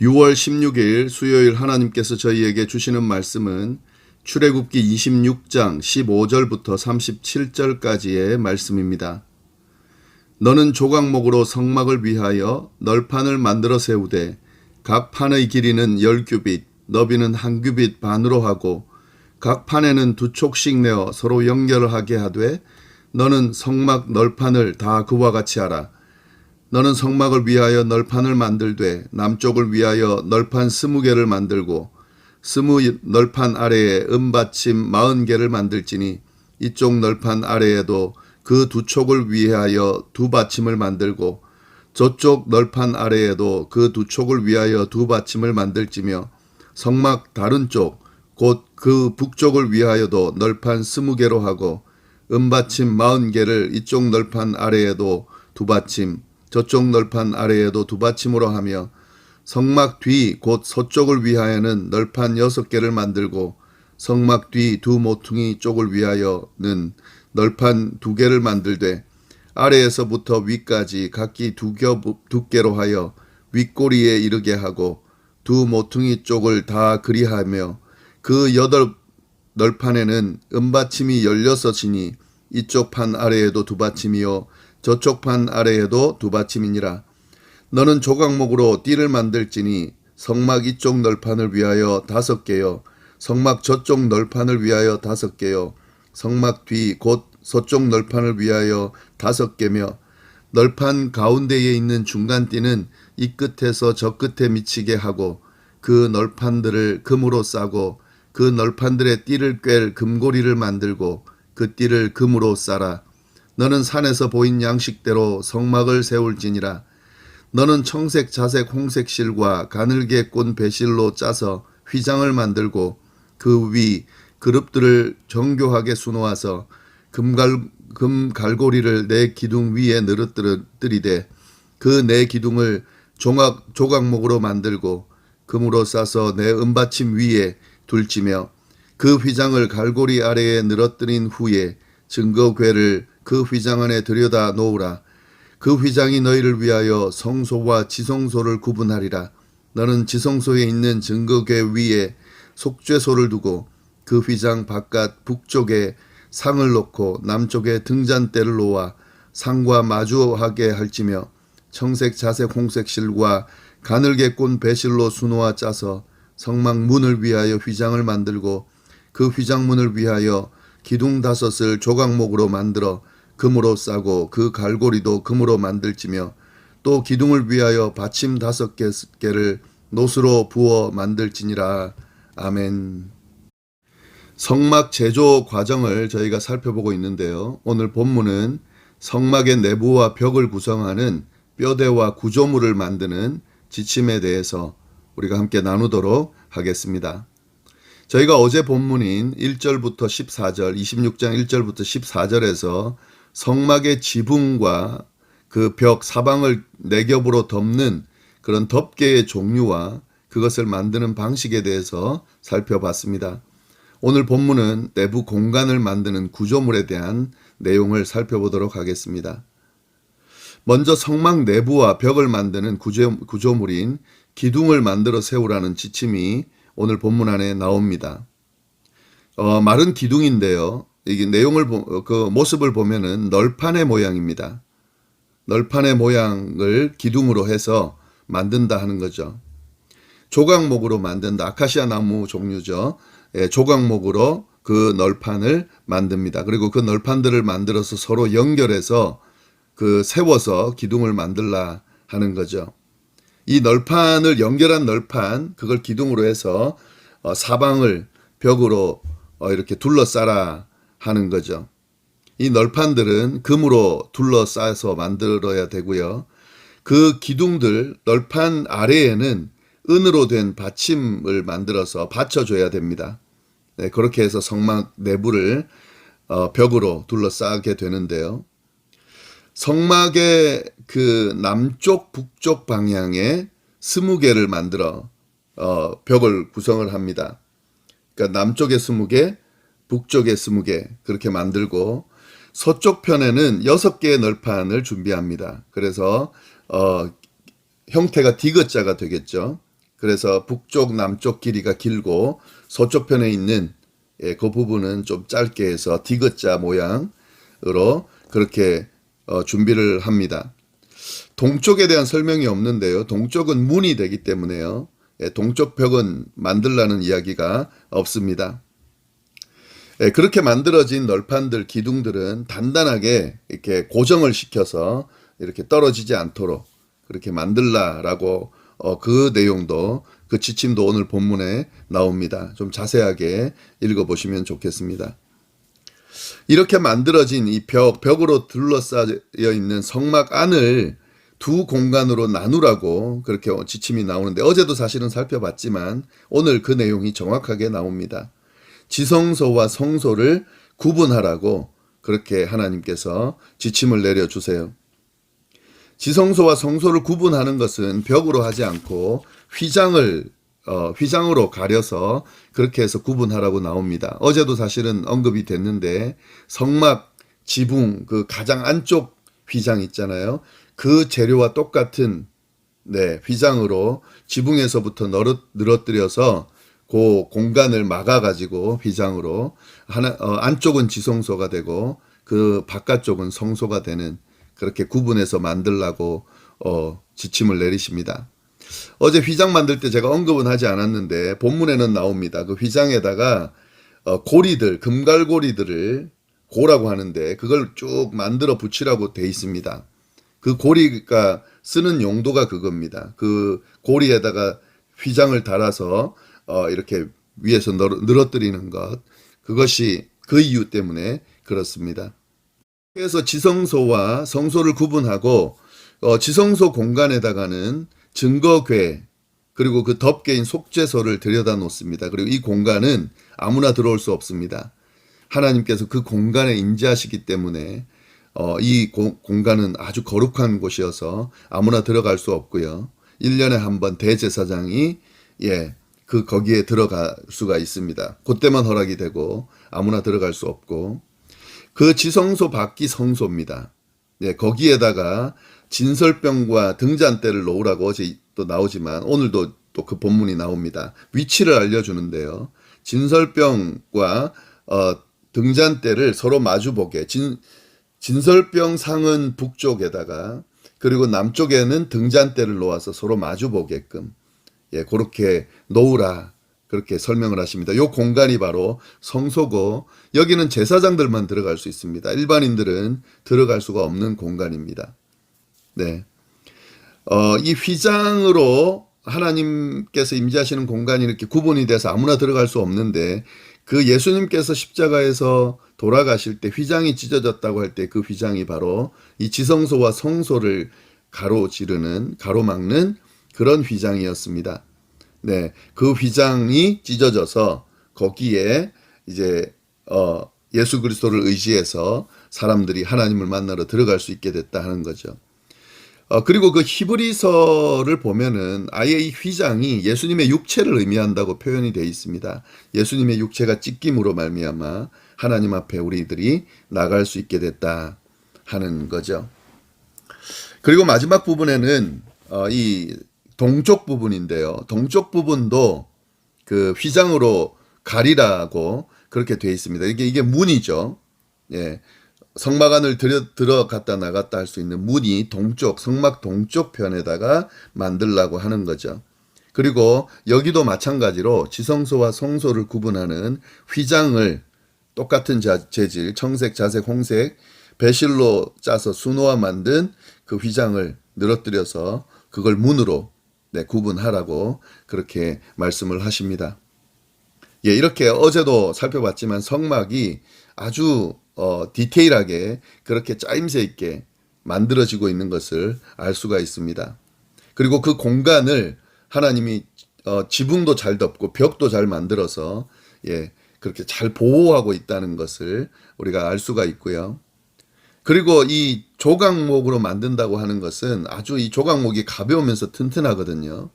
6월 16일 수요일 하나님께서 저희에게 주시는 말씀은 출애굽기 26장 15절부터 37절까지의 말씀입니다. 너는 조각목으로 성막을 위하여 널판을 만들어 세우되 각 판의 길이는 10규빗, 너비는 1규빗 반으로 하고 각 판에는 2촉씩 내어 서로 연결하게 하되 너는 성막 널판을 다 그와 같이 하라. 너는 성막을 위하여 널판을 만들되 남쪽을 위하여 널판 20개를 만들고 20 널판 아래에 은받침 40개를 만들지니 이쪽 널판 아래에도 그 2촉을 위하여 2받침을 만들고 저쪽 널판 아래에도 그 2촉을 위하여 2받침을 만들지며 성막 다른 쪽 곧 그 북쪽을 위하여도 널판 20개로 하고 은받침 40개를 이쪽 널판 아래에도 2받침 저쪽 널판 아래에도 2받침으로 하며 성막 뒤 곧 서쪽을 위하여는 널판 6개를 만들고 성막 뒤 2모퉁이 쪽을 위하여는 널판 2개를 만들되 아래에서부터 위까지 각기 2개로 하여 윗꼬리에 이르게 하고 2모퉁이 쪽을 다 그리하며 그 8널판에는 은받침이 16이니 이쪽 판 아래에도 2받침이요 저쪽 판 아래에도 2받침이니라. 너는 조각목으로 띠를 만들지니 성막 이쪽 널판을 위하여 5개요 성막 저쪽 널판을 위하여 5개요 성막 뒤 곧 서쪽 널판을 위하여 5개며 널판 가운데에 있는 중간 띠는 이 끝에서 저 끝에 미치게 하고 그 널판들을 금으로 싸고 그 널판들의 띠를 꿰 금고리를 만들고 그 띠를 금으로 싸라. 너는 산에서 보인 양식대로 성막을 세울지니라. 너는 청색, 자색, 홍색 실과 가늘게 꼰 배실로 짜서 휘장을 만들고 그 위 그룹들을 정교하게 수놓아서 금 갈고리를 네 기둥 위에 늘어뜨리되 그 네 기둥을 조각목으로 만들고 금으로 싸서 네 은받침 위에 둘지며 그 휘장을 갈고리 아래에 늘어뜨린 후에 증거궤를 그 휘장 안에 들여다 놓으라. 그 휘장이 너희를 위하여 성소와 지성소를 구분하리라. 너는 지성소에 있는 증거궤 위에 속죄소를 두고 그 휘장 바깥 북쪽에 상을 놓고 남쪽에 등잔대를 놓아 상과 마주하게 할지며 청색, 자색, 홍색 실과 가늘게 꼰 배실로 수놓아 짜서 성막 문을 위하여 휘장을 만들고 그 휘장문을 위하여 기둥 5을 조각목으로 만들어 금으로 싸고 그 갈고리도 금으로 만들지며 또 기둥을 위하여 받침 5개를 노스로 부어 만들지니라. 아멘. 성막 제조 과정을 저희가 살펴보고 있는데요. 오늘 본문은 성막의 내부와 벽을 구성하는 뼈대와 구조물을 만드는 지침에 대해서 우리가 함께 나누도록 하겠습니다. 저희가 어제 본문인 1절부터 14절, 26장 1절부터 14절에서 성막의 지붕과 그 벽 사방을 네 겹으로 덮는 그런 덮개의 종류와 그것을 만드는 방식에 대해서 살펴봤습니다. 오늘 본문은 내부 공간을 만드는 구조물에 대한 내용을 살펴보도록 하겠습니다. 먼저 성막 내부와 벽을 만드는 구조물인 기둥을 만들어 세우라는 지침이 오늘 본문 안에 나옵니다. 마른 기둥인데요. 이게 내용을 그 모습을 보면은 널판의 모양입니다. 널판의 모양을 기둥으로 해서 만든다 하는 거죠. 조각목으로 만든다. 아카시아 나무 종류죠. 조각목으로 그 널판을 만듭니다. 그리고 그 널판들을 만들어서 서로 연결해서 그 세워서 기둥을 만들라 하는 거죠. 이 널판을 연결한 널판, 그걸 기둥으로 해서 사방을 벽으로 이렇게 둘러싸라 하는 거죠. 이 널판들은 금으로 둘러싸서 만들어야 되고요. 그 기둥들 널판 아래에는 은으로 된 받침을 만들어서 받쳐줘야 됩니다. 네, 그렇게 해서 성막 내부를 벽으로 둘러싸게 되는데요. 성막의 그 남쪽 북쪽 방향에 20개를 만들어 벽을 구성을 합니다. 그러니까 남쪽에 20개, 북쪽에 20개 그렇게 만들고 서쪽 편에는 6개의 널판을 준비합니다. 그래서 형태가 디귿자가 되겠죠. 그래서 북쪽, 남쪽 길이가 길고 서쪽 편에 있는 그 부분은 좀 짧게 해서 디귿자 모양으로 그렇게 준비를 합니다. 동쪽에 대한 설명이 없는데요. 동쪽은 문이 되기 때문에요. 동쪽 벽은 만들라는 이야기가 없습니다. 그렇게 만들어진 널판들, 기둥들은 단단하게 이렇게 고정을 시켜서 이렇게 떨어지지 않도록 그렇게 만들라라고 그 내용도 그 지침도 오늘 본문에 나옵니다. 좀 자세하게 읽어보시면 좋겠습니다. 이렇게 만들어진 이 벽으로 둘러싸여 있는 성막 안을 두 공간으로 나누라고 그렇게 지침이 나오는데 어제도 사실은 살펴봤지만 오늘 그 내용이 정확하게 나옵니다. 지성소와 성소를 구분하라고 그렇게 하나님께서 지침을 내려주세요. 지성소와 성소를 구분하는 것은 벽으로 하지 않고 휘장으로 가려서 그렇게 해서 구분하라고 나옵니다. 어제도 사실은 언급이 됐는데 성막, 지붕, 그 가장 안쪽 휘장 있잖아요. 그 재료와 똑같은 휘장으로 지붕에서부터 늘어뜨려서 그 공간을 막아가지고 휘장으로 안쪽은 지성소가 되고 그 바깥쪽은 성소가 되는 그렇게 구분해서 만들라고 지침을 내리십니다. 어제 휘장 만들 때 제가 언급은 하지 않았는데 본문에는 나옵니다. 그 휘장에다가 고리들, 금갈고리들을 고라고 하는데 그걸 쭉 만들어 붙이라고 돼 있습니다. 그 고리가 쓰는 용도가 그겁니다. 그 고리에다가 휘장을 달아서 이렇게 위에서 늘어뜨리는 것, 그것이 그 이유 때문에 그렇습니다. 그래서 지성소와 성소를 구분하고 지성소 공간에다가는 증거궤 그리고 그 덮개인 속죄소를 들여다 놓습니다. 그리고 이 공간은 아무나 들어올 수 없습니다. 하나님께서 그 공간에 임재하시기 때문에 이 공간은 아주 거룩한 곳이어서 아무나 들어갈 수 없고요. 1년에 한 번 대제사장이 거기에 들어갈 수가 있습니다. 그때만 허락이 되고 아무나 들어갈 수 없고 그 지성소 밖이 성소입니다. 거기에다가 진설병과 등잔대를 놓으라고 어제 또 나오지만 오늘도 또 그 본문이 나옵니다. 위치를 알려주는데요. 진설병과 등잔대를 서로 마주보게 진설병 상은 북쪽에다가 그리고 남쪽에는 등잔대를 놓아서 서로 마주보게끔 그렇게 놓으라 그렇게 설명을 하십니다. 이 공간이 바로 성소고 여기는 제사장들만 들어갈 수 있습니다. 일반인들은 들어갈 수가 없는 공간입니다. 이 휘장으로 하나님께서 임재하시는 공간이 이렇게 구분이 돼서 아무나 들어갈 수 없는데 그 예수님께서 십자가에서 돌아가실 때 휘장이 찢어졌다고 할 때 그 휘장이 바로 이 지성소와 성소를 가로막는 그런 휘장이었습니다. 그 휘장이 찢어져서 거기에 이제 예수 그리스도를 의지해서 사람들이 하나님을 만나러 들어갈 수 있게 됐다 하는 거죠. 그리고 그 히브리서를 보면은 아예 이 휘장이 예수님의 육체를 의미한다고 표현이 되어 있습니다. 예수님의 육체가 찢김으로 말미암아 하나님 앞에 우리들이 나갈 수 있게 됐다 하는 거죠. 그리고 마지막 부분에는 이 동쪽 부분인데요. 동쪽 부분도 그 휘장으로 가리라고 그렇게 되어 있습니다. 이게 문이죠. 성막 안을 들어갔다 나갔다 할 수 있는 문이 성막 동쪽 편에다가 만들라고 하는 거죠. 그리고 여기도 마찬가지로 지성소와 성소를 구분하는 휘장을 똑같은 재질, 청색, 자색, 홍색, 배실로 짜서 수놓아 만든 그 휘장을 늘어뜨려서 그걸 문으로 구분하라고 그렇게 말씀을 하십니다. 이렇게 어제도 살펴봤지만 성막이 아주 디테일하게 그렇게 짜임새 있게 만들어지고 있는 것을 알 수가 있습니다. 그리고 그 공간을 하나님이 지붕도 잘 덮고 벽도 잘 만들어서 그렇게 잘 보호하고 있다는 것을 우리가 알 수가 있고요. 그리고 이 조각목으로 만든다고 하는 것은 아주 이 조각목이 가벼우면서 튼튼하거든요.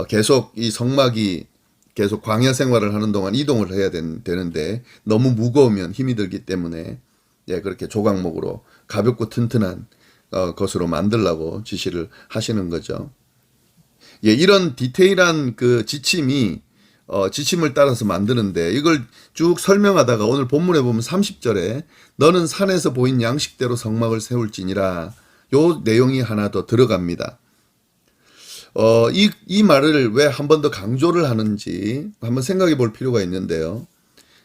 계속 이 성막이 계속 광야 생활을 하는 동안 이동을 해야 되는데 너무 무거우면 힘이 들기 때문에 그렇게 조각목으로 가볍고 튼튼한 것으로 만들라고 지시를 하시는 거죠. 예, 이런 디테일한 그 지침이 지침을 따라서 만드는데 이걸 쭉 설명하다가 오늘 본문에 보면 30절에 너는 산에서 보인 양식대로 성막을 세울지니라 요 내용이 하나 더 들어갑니다. 이 말을 왜 한 번 더 강조를 하는지 한번 생각해 볼 필요가 있는데요.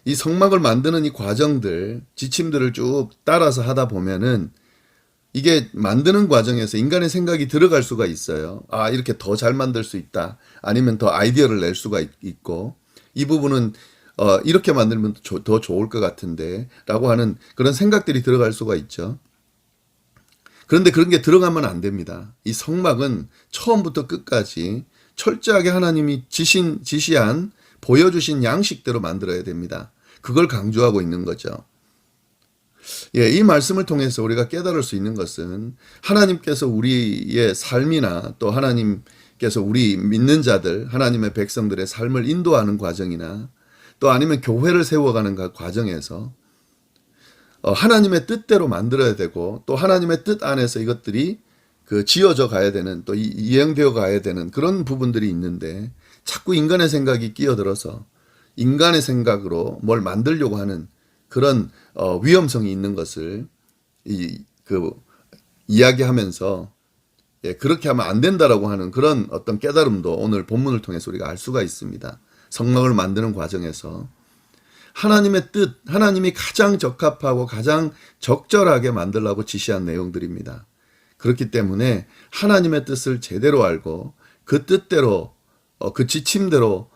이 성막을 만드는 이 과정들, 지침들을 쭉 따라서 하다 보면은 이게 만드는 과정에서 인간의 생각이 들어갈 수가 있어요. 아, 이렇게 더 잘 만들 수 있다. 아니면 더 아이디어를 낼 수가 있고, 이 부분은 이렇게 만들면 더 좋을 것 같은데 라고 하는 그런 생각들이 들어갈 수가 있죠. 그런데 그런 게 들어가면 안 됩니다. 이 성막은 처음부터 끝까지 철저하게 하나님이 지시한 보여주신 양식대로 만들어야 됩니다. 그걸 강조하고 있는 거죠. 예, 이 말씀을 통해서 우리가 깨달을 수 있는 것은 하나님께서 우리의 삶이나 또 하나님께서 우리 믿는 자들, 하나님의 백성들의 삶을 인도하는 과정이나 또 아니면 교회를 세워가는 과정에서 하나님의 뜻대로 만들어야 되고 또 하나님의 뜻 안에서 이것들이 그 지어져 가야 되는 또 이행되어 가야 되는 그런 부분들이 있는데 자꾸 인간의 생각이 끼어들어서 인간의 생각으로 뭘 만들려고 하는 그런 위험성이 있는 것을 이야기하면서 예, 그렇게 하면 안 된다라고 하는 그런 어떤 깨달음도 오늘 본문을 통해서 우리가 알 수가 있습니다. 성막을 만드는 과정에서 하나님의 뜻, 하나님이 가장 적합하고 가장 적절하게 만들라고 지시한 내용들입니다. 그렇기 때문에 하나님의 뜻을 제대로 알고 그 뜻대로 그 지침대로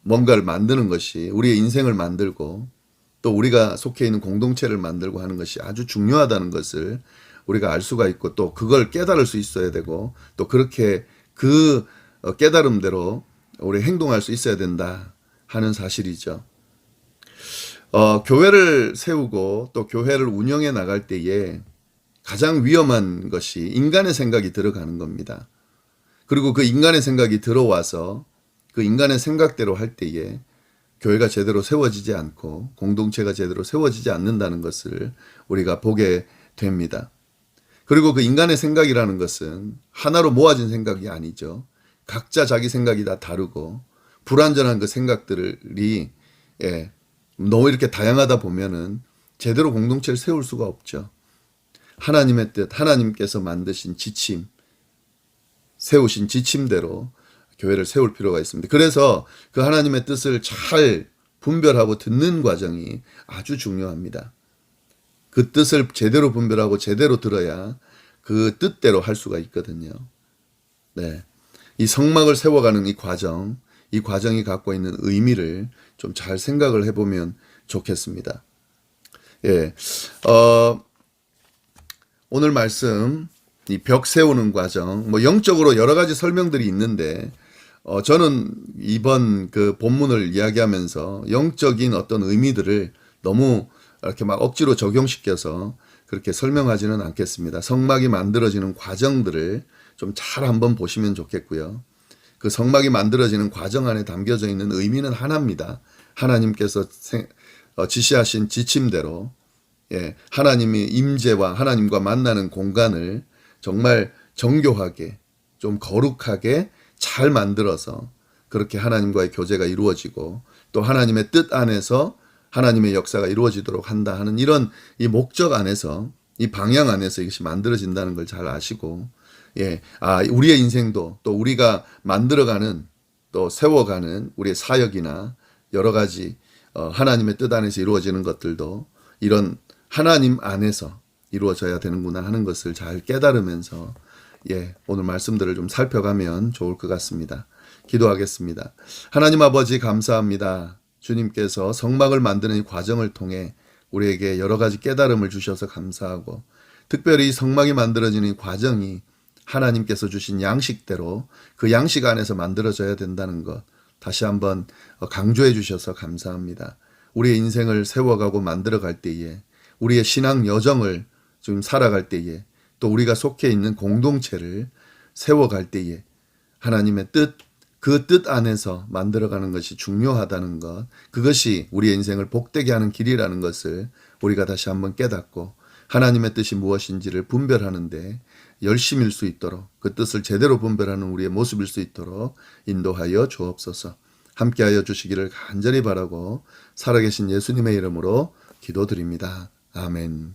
뭔가를 만드는 것이 우리의 인생을 만들고 또 우리가 속해 있는 공동체를 만들고 하는 것이 아주 중요하다는 것을 우리가 알 수가 있고 또 그걸 깨달을 수 있어야 되고 또 그렇게 그 깨달음대로 우리 행동할 수 있어야 된다 하는 사실이죠. 교회를 세우고 또 교회를 운영해 나갈 때에 가장 위험한 것이 인간의 생각이 들어가는 겁니다. 그리고 그 인간의 생각이 들어와서 그 인간의 생각대로 할 때에 교회가 제대로 세워지지 않고 공동체가 제대로 세워지지 않는다는 것을 우리가 보게 됩니다. 그리고 그 인간의 생각이라는 것은 하나로 모아진 생각이 아니죠. 각자 자기 생각이 다 다르고 불완전한 그 생각들이 너무 이렇게 다양하다 보면은 제대로 공동체를 세울 수가 없죠. 하나님의 뜻, 하나님께서 만드신 지침, 세우신 지침대로 교회를 세울 필요가 있습니다. 그래서 그 하나님의 뜻을 잘 분별하고 듣는 과정이 아주 중요합니다. 그 뜻을 제대로 분별하고 제대로 들어야 그 뜻대로 할 수가 있거든요. 네. 이 성막을 세워가는 이 과정이 갖고 있는 의미를 좀 잘 생각을 해보면 좋겠습니다. 예. 오늘 말씀, 이 벽 세우는 과정, 뭐 영적으로 여러 가지 설명들이 있는데, 저는 이번 그 본문을 이야기하면서 영적인 어떤 의미들을 너무 이렇게 막 억지로 적용시켜서 그렇게 설명하지는 않겠습니다. 성막이 만들어지는 과정들을 좀 잘 한번 보시면 좋겠고요. 그 성막이 만들어지는 과정 안에 담겨져 있는 의미는 하나입니다. 하나님께서 지시하신 지침대로 하나님의 임재와 하나님과 만나는 공간을 정말 정교하게 좀 거룩하게 잘 만들어서 그렇게 하나님과의 교제가 이루어지고 또 하나님의 뜻 안에서 하나님의 역사가 이루어지도록 한다 하는 이런 이 목적 안에서 이 방향 안에서 이것이 만들어진다는 걸 잘 아시고 우리의 인생도 또 우리가 만들어가는 또 세워가는 우리의 사역이나 여러 가지 하나님의 뜻 안에서 이루어지는 것들도 이런 하나님 안에서 이루어져야 되는구나 하는 것을 잘 깨달으면서 오늘 말씀들을 좀 살펴가면 좋을 것 같습니다. 기도하겠습니다. 하나님 아버지 감사합니다. 주님께서 성막을 만드는 이 과정을 통해 우리에게 여러 가지 깨달음을 주셔서 감사하고 특별히 성막이 만들어지는 이 과정이 하나님께서 주신 양식대로 그 양식 안에서 만들어져야 된다는 것 다시 한번 강조해 주셔서 감사합니다. 우리의 인생을 세워가고 만들어갈 때에 우리의 신앙 여정을 좀 살아갈 때에 또 우리가 속해 있는 공동체를 세워갈 때에 하나님의 뜻, 그 뜻 안에서 만들어가는 것이 중요하다는 것, 그것이 우리의 인생을 복되게 하는 길이라는 것을 우리가 다시 한번 깨닫고 하나님의 뜻이 무엇인지를 분별하는데 열심일 수 있도록 그 뜻을 제대로 분별하는 우리의 모습일 수 있도록 인도하여 주옵소서. 함께하여 주시기를 간절히 바라고 살아계신 예수님의 이름으로 기도드립니다. 아멘.